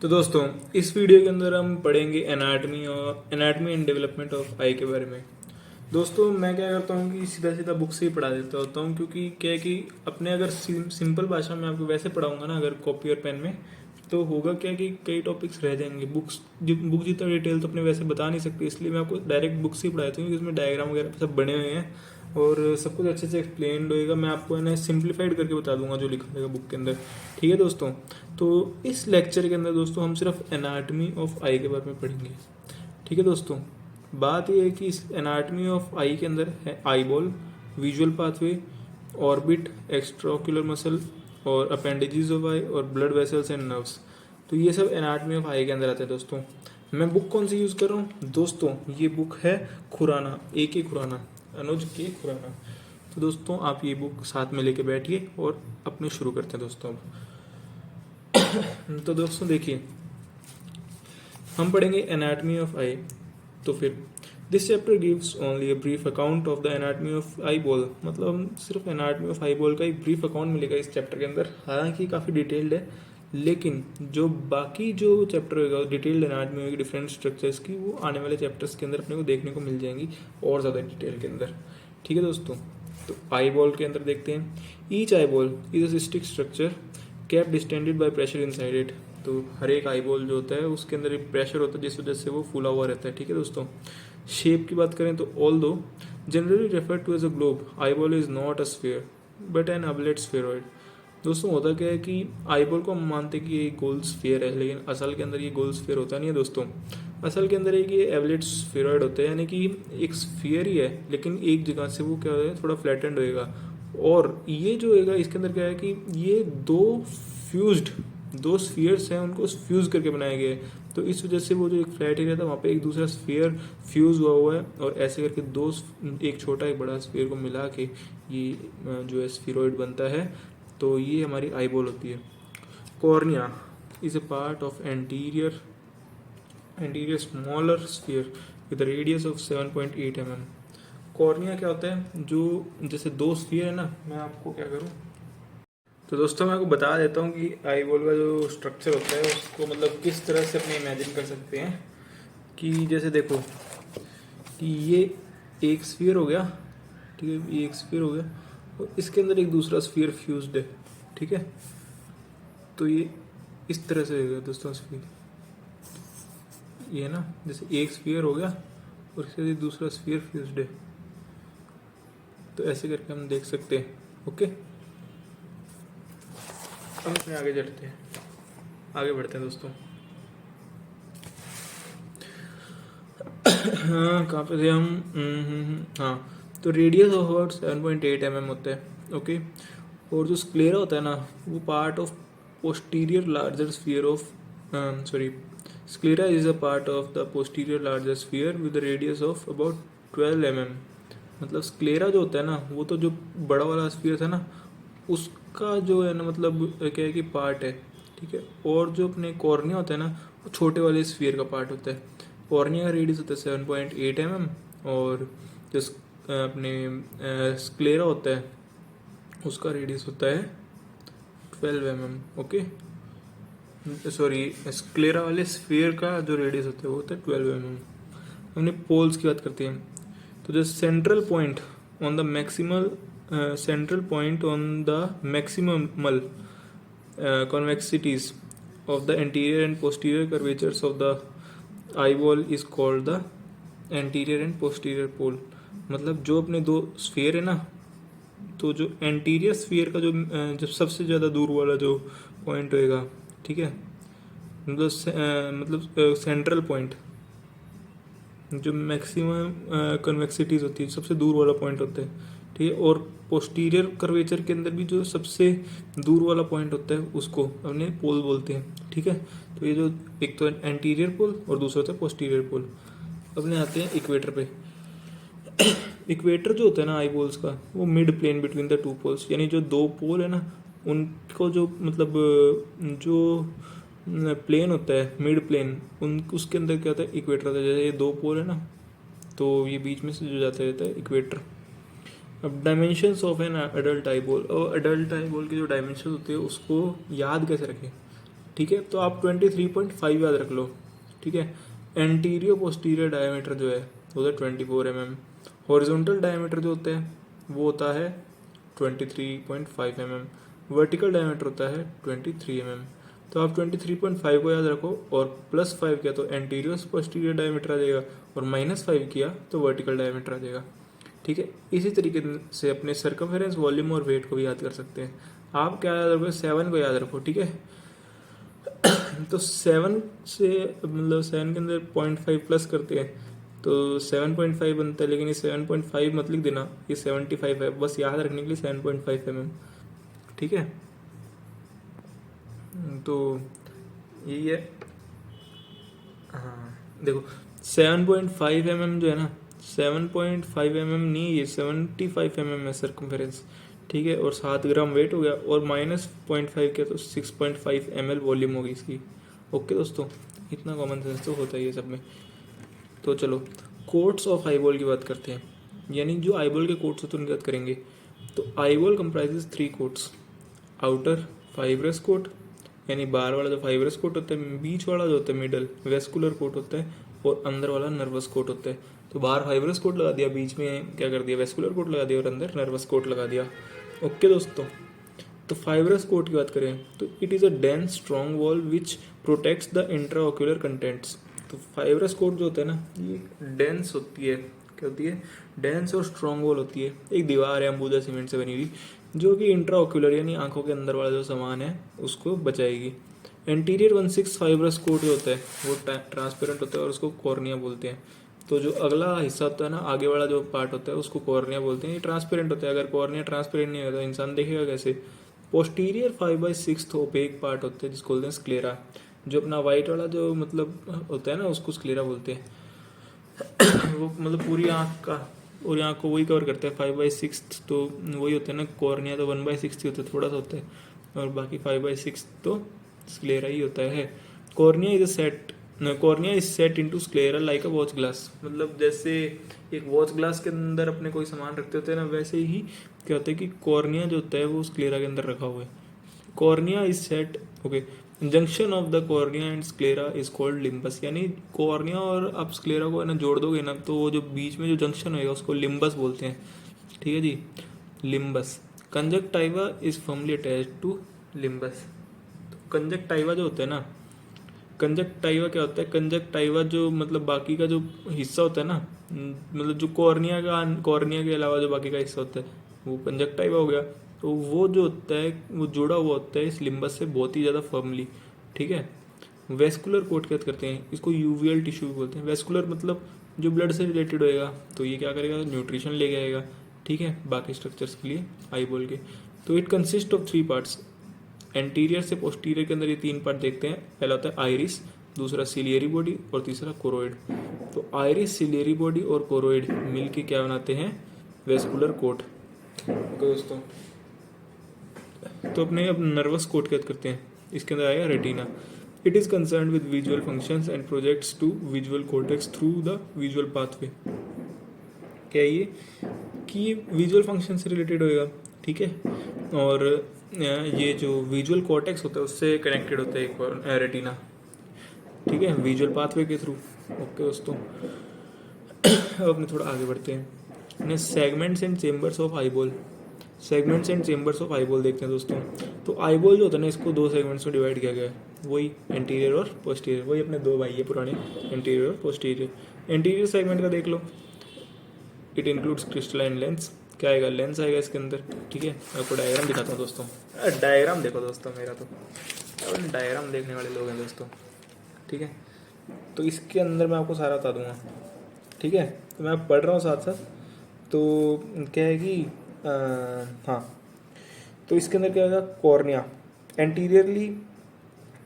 तो दोस्तों, इस वीडियो के अंदर हम पढ़ेंगे एनाटमी एंड डेवलपमेंट ऑफ आई के बारे में। दोस्तों, मैं क्या करता हूँ कि सीधा सीधा बुक से ही पढ़ा देता होता हूँ, क्योंकि क्या है कि अपने अगर सिंपल भाषा में आपको वैसे पढ़ाऊंगा ना, अगर कॉपी और पेन में, तो होगा क्या कि कई टॉपिक्स रह जाएंगे। बुक जितना डिटेल तो अपने वैसे बता नहीं सकते, इसलिए मैं आपको डायरेक्ट बुक से ही पढ़ाती हूँ, क्योंकि उसमें डायग्राम वगैरह सब बने हुए हैं और सब कुछ अच्छे से एक्सप्लेन होएगा। मैं आपको है ना सिंप्लीफाइड करके बता दूंगा जो लिखा रहेगा बुक के अंदर। ठीक है दोस्तों, तो इस लेक्चर के अंदर दोस्तों हम सिर्फ एनाटमी ऑफ आई के बारे में पढ़ेंगे। ठीक है दोस्तों, बात यह है कि इस एनाटमी ऑफ आई के अंदर है eye ball, visual pathway, orbit, extraocular muscle और अपेंडेजेस ऑफ आई और ब्लड वेसल्स एंड नर्व्स। तो ये सब एनाटमी ऑफ आई के अंदर आते हैं दोस्तों। मैं बुक कौन सी यूज़ कर रहा हूँ दोस्तों? ये बुक है खुराना, ए के खुराना, अनुज के खुराना। तो दोस्तों, आप ये बुक साथ में लेके बैठिए और अपने शुरू करते हैं दोस्तों। अब तो दोस्तों देखिए, हम पढ़ेंगे एनाटमी ऑफ आई। तो फिर this chapter gives only a brief account of the anatomy of eye ball. मतलब हम सिर्फ एनाटमी ऑफ आई बॉल का एक ब्रीफ अकाउंट मिलेगा इस चैप्टर के अंदर। हालांकि काफ़ी डिटेल्ड है, लेकिन जो बाकी जो चैप्टर होगा डिटेल्ड एनाटमी होगी डिफरेंट स्ट्रक्चर्स की, वो आने वाले चैप्टर्स के अंदर अपने को देखने को मिल जाएंगी और ज़्यादा डिटेल के अंदर। ठीक है दोस्तों, तो आई बॉल के अंदर देखते हैं। Each I ball is a cystic structure cap distended by pressure inside it. तो हर एक आई बॉल जो होता है उसके अंदर एक प्रेशर होता है, जिस वजह से वो फूला हुआ रहता है। ठीक है दोस्तों, शेप की बात करें तो although generally refer to as a globe, eye ball is not a sphere but an oblate spheroid. दोस्तों, होता क्या है कि आई बॉल को हम मानते हैं कि ये गोल स्फीयर है, लेकिन असल के अंदर ये गोल स्फीयर होता नहीं है दोस्तों। असल के अंदर एक ये एवलेट स्फेरॉइड होता है, यानी कि एक स्फीयर ही है, लेकिन एक जगह से वो क्या होगा, थोड़ा फ्लैटेंड होएगा। और ये जो होएगा इसके अंदर क्या है कि ये दो स्फीयर्स हैं, उनको फ्यूज करके बनाए गए। तो इस वजह से वो जो एक फ्लैट एरिया था वहाँ पे एक दूसरा स्फीयर फ्यूज हुआ है, और ऐसे करके दो, एक छोटा एक बड़ा स्फीयर को मिला के ये जो है स्फीरॉइड बनता है। तो ये हमारी आई बॉल होती है। Cornea is a part of anterior smaller sphere with radius of 7.8 mm। Cornea क्या होता है? जो जैसे दो स्फीयर है ना, मैं आपको क्या करूँ, तो दोस्तों मैं आपको बता देता हूँ कि आई बॉल का जो स्ट्रक्चर होता है उसको मतलब किस तरह से अपने इमेजिन कर सकते हैं। कि जैसे देखो कि ये एक स्फीयर हो गया, ठीक है, ये एक स्फीयर हो गया और इसके अंदर एक दूसरा स्फीयर फ्यूज्ड है। ठीक है, तो ये इस तरह से होगा दोस्तों स्फीयर, ये ना, जैसे एक स्फीयर हो गया और इसके अंदर दूसरा स्फीयर फ्यूज्ड है। तो ऐसे करके हम देख सकते हैं। ओके, हम इसमें आगे बढ़ते हैं दोस्तों। हाँ, कहाँ पे थे हम? हाँ, तो रेडियस ऑफ अबाउट 7.8 mm होता है। ओके, और जो स्क्लेरा होता है ना, वो part of posterior larger sphere of sclera is a part of the posterior larger sphere with radius of about 12 mm। मतलब स्क्लेरा जो होता है ना, वो तो जो बड़ा वाला स्फीयर था ना, उसका जो है ना, मतलब क्या है कि पार्ट है। ठीक है, और जो अपने कॉर्निया होता है ना, वो छोटे वाले स्फीयर का पार्ट होता है। कॉर्निया का रेडियस होता है 7.8 mm, और जो अपने स्क्लेरा होता है उसका रेडियस होता है 12 mm। ओके, सॉरी, स्क्लेरा वाले स्फीयर का जो रेडियस होता है वो होता है 12 mm। हमने पोल्स की बात करते हैं, तो जो central point on the maximal convexities of the anterior and posterior curvatures of the eyeball is called the anterior and posterior pole। मतलब जो अपने दो स्फीयर है ना, तो जो एंटीरियर स्फीयर का जो सबसे ज़्यादा दूर वाला जो पॉइंट होएगा, ठीक है, मतलब सेंट्रल पॉइंट, जो मैक्सिमम कन्वेक्सिटीज होती है, सबसे दूर वाला पॉइंट होता है। ठीक है, और पोस्टीरियर कर्वेचर के अंदर भी जो सबसे दूर वाला पॉइंट होता है उसको अपने पोल बोलते हैं। ठीक है, तो ये जो एक तो एंटीरियर पोल और दूसरा होता है पोस्टीरियर पोल। अपने आते हैं इक्वेटर पे। इक्वेटर जो होता है ना आई पोल्स का, वो mid plane between the two poles, यानी जो दो पोल है ना उनको जो मतलब जो प्लेन होता है मिड प्लेन, उन उसके अंदर क्या होता है, इक्वेटर होता है। जैसे ये दो पोल है ना, तो ये बीच में से जो जाता रहता है इक्वेटर। अब dimensions of an adult eye ball, और अडल्ट आई बॉल के जो डायमेंशन होते हैं उसको याद कैसे रखें? ठीक है, तो आप 23.5 याद रख लो। ठीक है, एंटीरियर पोस्टीरियर डायमीटर जो है वो होता है 24 mm, हॉरिजॉन्टल डायमीटर जो होता है वो होता है 23.5 mm, वर्टिकल डायमीटर होता है 23 mm। तो आप 23.5 को याद रखो और +5 किया तो एंटीरियर पोस्टीरियर डायमीटर आ जाएगा, और -5 किया तो वर्टिकल डायमीटर आ जाएगा। ठीक है, इसी तरीके से अपने सर्कमफेरेंस, वॉल्यूम और वेट को भी याद कर सकते हैं। आप क्या याद रखो, 7 को याद रखो। ठीक है, तो 7 से मतलब 7 के अंदर 0.5 प्लस करते हैं तो 7.5 बनता है, लेकिन ये 7.5 मत लिख देना, ये 75 है, बस याद रखने के लिए 7.5 mm। ठीक है, तो यही है। हाँ देखो 7.5 mm जो है ना, 7.5 mm नहीं, ये 75 mm है सर्कमफेरेंस। ठीक है, और 7 ग्राम वेट हो गया, और -0.5 किया तो 6.5 ml वॉल्यूम होगी इसकी। ओके दोस्तों, इतना कॉमन सेंस तो होता ही है सब में। तो चलो कोट्स ऑफ आईबॉल की बात करते हैं, यानी जो आईबॉल के कोट्स होते हैं उनकी बात करेंगे। तो eyeball comprises 3 coats, outer fibrous coat यानी बाहर वाला जो फाइब्रस कोट होता है, बीच वाला जो होता है मिडल वेस्कुलर कोट होता है, और अंदर वाला नर्वस कोट होता है। तो बाहर फाइब्रस कोट लगा दिया, बीच में क्या कर दिया, वेस्कुलर कोट लगा दिया, और अंदर नर्वस कोट लगा दिया। ओके दोस्तों, तो फाइब्रस कोट की बात करें तो it is a dense strong wall which protects the intraocular contents. तो फाइब्रस कोट जो होता है ना, ये डेंस होती है, क्या होती है, डेंस और स्ट्रॉन्ग वॉल होती है। एक दीवार है अंबुजा सीमेंट से बनी हुई, जो कि इंट्राओक्यूलर यानी आंखों के अंदर वाला जो सामान है उसको बचाएगी। एंटीरियर 1/6 फाइब्रस कोट जो होता है वो ट्रांसपेरेंट होता है और उसको कॉर्निया बोलते हैं। तो जो अगला हिस्सा होता है ना, आगे वाला जो पार्ट होता है उसको कॉर्निया बोलते हैं, ये ट्रांसपेरेंट होता है। अगर कॉर्निया ट्रांसपेरेंट नहीं होता तो इंसान देखेगा कैसे। पोस्टीरियर 5/6 ओपेक पार्ट होता है जिसको बोलते हैं स्क्लेरा। जो अपना वाइट वाला जो मतलब होता है ना उसको स्क्लेरा बोलते हैं। वो मतलब पूरी आँख का, और आँख को वही कवर करता है 5/6, तो वही होता है ना। कॉर्निया तो 1/6 होता है, थोड़ा सा होता है, और बाकी 5/6 तो स्क्लेरा ही होता है। Cornea is set into sclera like a watch glass. मतलब जैसे एक वॉच ग्लास के अंदर अपने कोई सामान रखते होते हैं ना, वैसे ही क्या होता है कि कॉर्निया जो होता है वो स्क्लेरा के अंदर रखा हुआ है। Cornea is set, okay, junction of the cornea and sclera is called limbus. यानी कॉर्निया और आप स्क्लेरा को है ना जोड़ दोगे ना, तो वो जो बीच में जो जंक्शन होएगा उसको लिम्बस बोलते हैं। ठीक है जी, limbus. Conjunctiva is firmly attached to limbus. Conjunctiva जो होता है ना, कंजक्टाइवा क्या होता है, कंजक्टाइवा जो मतलब बाकी का जो हिस्सा होता है ना, मतलब जो कॉर्निया के अलावा जो बाकी का हिस्सा होता है वो कंजक्टाइवा हो गया। तो वो जो होता है वो जुड़ा हुआ होता है इस लिम्बस से बहुत ही ज़्यादा फर्मली। ठीक है, वेस्कुलर कोट क्या करते हैं, इसको यूवियल टिश्यू भी बोलते हैं। वेस्कुलर मतलब जो ब्लड से रिलेटेड होएगा, तो ये क्या करेगा, न्यूट्रिशन लेके आएगा। ठीक है, बाकी स्ट्रक्चर्स के लिए आईबॉल के। तो it consist of 3 parts. Anterior से पोस्टीरियर के अंदर ये 3 पार्ट देखते हैं। पहला होता है आइरिस, दूसरा सिलियरी बॉडी, और तीसरा कोरोइड। तो आइरिस, सिलियरी बॉडी और कोरोइड मिलके क्या बनाते हैं, वेस्कुलर कोट। ओके दोस्तों, तो अपने अब नर्वस कोट क्या करते हैं, इसके अंदर आएगा retina. It is concern with visual functions and projects to visual cortex through the visual pathway. क्या ये कि विजुअल फंक्शन से रिलेटेड होएगा। ठीक है, और ये जो विजुअल कॉर्टेक्स होता है उससे कनेक्टेड होता है एक रेटिना। ठीक है, विजुअल पाथवे के थ्रू। ओके दोस्तों, अब अपने थोड़ा आगे बढ़ते हैं। Segments and chambers of eyeball. Segments and chambers of eyeball देखते हैं दोस्तों। तो आईबॉल जो होता है ना, इसको 2 सेगमेंट्स में डिवाइड किया गया है, वही एंटीरियर और पोस्टीरियर। वही अपने 2 भाई है पुराने, एंटीरियर और पोस्टीरियर। एंटीरियर सेगमेंट का देख लो, इट इंक्लूड्स क्रिस्टलाइन लेंस। क्या आएगा, लेंस आएगा इसके अंदर। ठीक है, आपको डायग्राम दिखाता हूँ दोस्तों। डायग्राम देखो दोस्तों, मेरा तो डायग्राम देखने वाले लोग हैं दोस्तों। ठीक है, तो इसके अंदर मैं आपको सारा बता दूंगा। ठीक है, तो मैं पढ़ रहा हूँ साथ साथ। तो क्या है कि हाँ, तो इसके अंदर क्या होगा, कॉर्निया एंटीरियरली,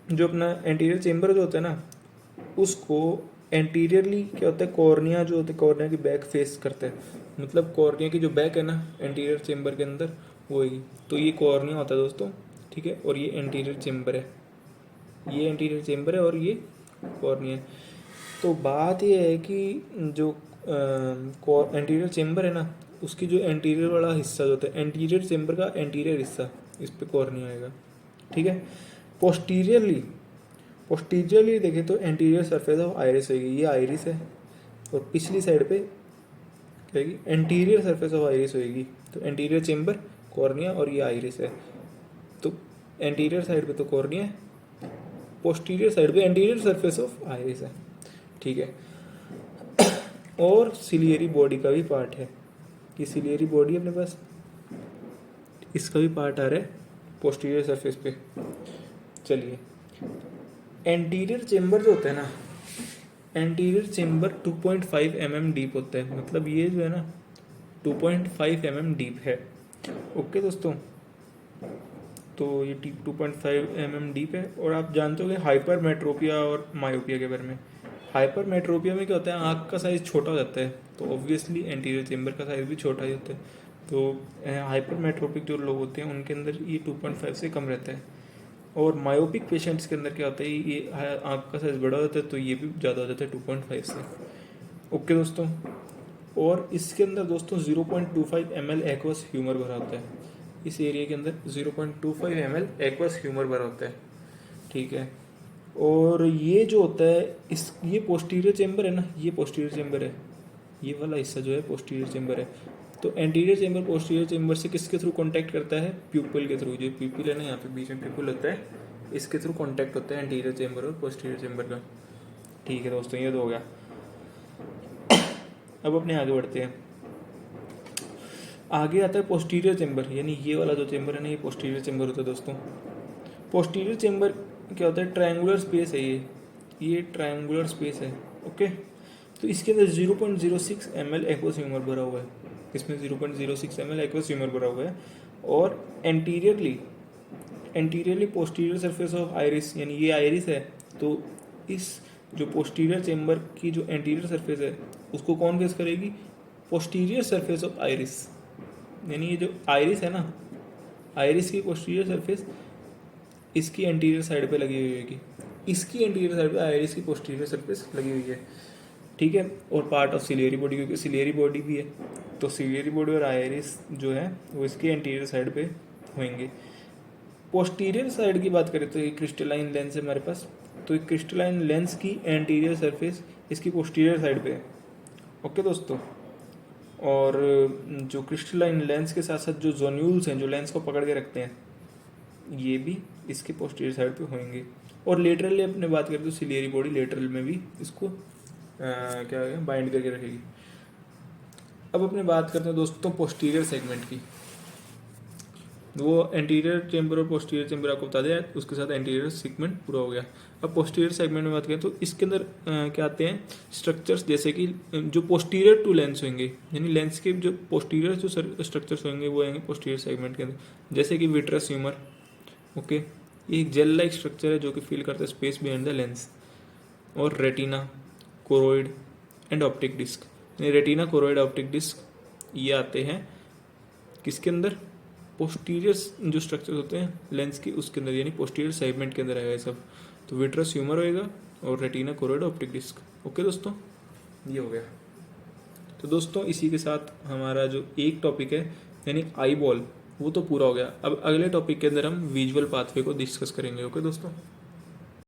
जो अपना एंटीरियर चेम्बर जो होता है ना, उसको एंटीरियरली क्या होता है, कॉर्निया जो होता है कॉर्निया की बैक फेस करता है। मतलब कॉर्निया की जो बैक है ना एंटीरियर चेम्बर के अंदर, वही। तो ये कॉर्निया होता है दोस्तों। ठीक है, और ये एंटीरियर चेम्बर है, ये एंटीरियर चेम्बर है और ये कॉर्निया है। तो बात ये है कि जो एंटीरियर चेम्बर है ना, उसकी जो एंटीरियर वाला हिस्सा जो होता है, एंटीरियर चेम्बर का एंटीरियर हिस्सा, इस पे कॉर्निया आएगा। ठीक है, पोस्टीरियरली पोस्टीरियरली देखें तो एंटीरियर सरफेस ऑफ आइरिस होगी, ये आइरिस है, और पिछली साइड पे क्या होगी, एंटीरियर सरफेस ऑफ आइरिस होगी। तो एंटीरियर चेम्बर, कॉर्निया, और ये आइरिस है। तो एंटीरियर साइड पे तो कॉर्निया है, पोस्टीरियर साइड पे एंटीरियर सरफेस ऑफ आइरिस है, ठीक है। और सिलियरी बॉडी का भी पार्ट है, ये सिलियरी बॉडी अपने पास, इसका भी पार्ट आ रहा है पोस्टीरियर सरफेस पे। चलिए, एंटीरियर चेम्बर जो होता है ना, एंटीरियर चेम्बर 2.5 mm डीप होता है, मतलब ये जो है ना 2.5 mm डीप है। ओके दोस्तों, तो ये 2.5 mm डीप है। और आप जानते हो कि हाइपरमेट्रोपिया और मायोपिया के बारे में। हाइपरमेट्रोपिया में क्या होता है, आँख का साइज़ छोटा हो जाता है, तो ऑब्वियसली एंटीरियर चेम्बर का साइज़ भी छोटा ही होता है। तो हाइपरमेट्रोपिक जो लोग होते हैं उनके अंदर ये 2.5 से कम रहता है। और मायोपिक पेशेंट्स के अंदर क्या होता है, ये आँख का साइज़ बड़ा होता है, तो ये भी ज़्यादा हो जाता है 2.5 से। ओके दोस्तों, और इसके अंदर दोस्तों 0.25 ml एक्वस ह्यूमर भरा होता है, इस एरिया के अंदर 0.25 ml एक्वस ह्यूमर भरा होता है, ठीक है। और ये जो होता है ये पोस्टीरियर चेम्बर है ना, ये पोस्टीरियर चेम्बर है, ये वाला हिस्सा जो है पोस्टीरियर चेम्बर है। तो एंटीरियर चेम्बर पोस्टीरियर चेम्बर से किसके थ्रू कांटेक्ट करता है, प्यूपिल के थ्रू। जो प्यूपिल है ना, यहाँ पे बीच में प्यूपिल होता है, इसके थ्रू कांटेक्ट होता है एंटीरियर चेम्बर और पोस्टीरियर चेम्बर का, ठीक है दोस्तों, ये तो हो गया। अब अपने आगे बढ़ते हैं। आगे आता है पोस्टीरियर चेम्बर, यानी ये वाला जो चेम्बर है ना, ये पोस्टीरियर चेम्बर होता है दोस्तों। पोस्टीरियर चेम्बर क्या होता है, ट्रायंगुलर स्पेस है ये ट्रायंगुलर स्पेस है, ओके। तो इसके अंदर 0.06 ml एक्वस ह्यूमर भरा हुआ है, इसमें 0.06 ml एक्वस ह्यूमर भरा हुआ है। और anteriorly posterior surface of iris, यानी ये आइरिस है, तो इस जो पोस्टीरियर चेम्बर की जो एंटीरियर सरफेस है उसको कौन फेस करेगी, पोस्टीरियर सरफेस ऑफ आइरिस। यानी ये जो आइरिस है ना, आइरिस की पोस्टीरियर सरफेस इसकी एंटीरियर साइड पे लगी हुई होगी, इसकी एंटीरियर साइड पे आइरिस की पोस्टीरियर सरफेस लगी हुई है, ठीक है। और पार्ट ऑफ सिलियरी बॉडी, क्योंकि सिलियरी बॉडी भी है, तो सिलियरी बॉडी और आइरिस जो है वो इसकी एंटीरियर साइड पे होंगे। पोस्टीरियर साइड की बात करें तो ये क्रिस्टलाइन लेंस है हमारे पास, तो ये क्रिस्टलाइन लेंस की एंटीरियर सरफेस इसकी पोस्टीरियर साइड पे है, ओके दोस्तों। और जो क्रिस्टलाइन लेंस के साथ साथ जो जोन्यूल्स हैं जो लेंस को पकड़ के रखते हैं, ये भी इसके पोस्टीरियर साइड पे होंगे। और लेटरली अपने बात करें तो सिलियरी बॉडी लेटरल में भी इसको क्या है बाइंड करके रखेगी। अब अपने बात करते हैं दोस्तों पोस्टीरियर सेगमेंट की। वो एंटीरियर चेम्बर और पोस्टीरियर चेम्बर आपको बता दिया, उसके साथ एंटीरियर सेगमेंट पूरा हो गया। अब पोस्टीरियर सेगमेंट में बात करें तो इसके अंदर क्या आते हैं स्ट्रक्चर्स, जैसे कि जो पोस्टीरियर टू लेंस होंगे, यानी लेंस के जो पोस्टीरियर जो स्ट्रक्चर्स होंगे वो आएंगे पोस्टीरियर सेगमेंट के अंदर, जैसे कि विट्रस ह्यूमर, ओके। ये एक जेल लाइक स्ट्रक्चर है जो कि फील करता है स्पेस बिहाइंड द लेंस। और retina, choroid and optic disc, retina, choroid, optic disc ये आते हैं किसके अंदर, पोस्टीरियर जो स्ट्रक्चर होते हैं लेंस की उसके अंदर, यानी पोस्टीरियर सेगमेंट के अंदर आएगा ये सब। तो विट्रस ह्यूमर होएगा और retina, choroid, optic disc, okay दोस्तों, ये हो गया। तो दोस्तों इसी के साथ हमारा जो एक टॉपिक है यानी आई बॉल वो तो पूरा हो गया। अब अगले टॉपिक के अंदर हम विजुअल पाथवे को डिस्कस करेंगे, ओके दोस्तों।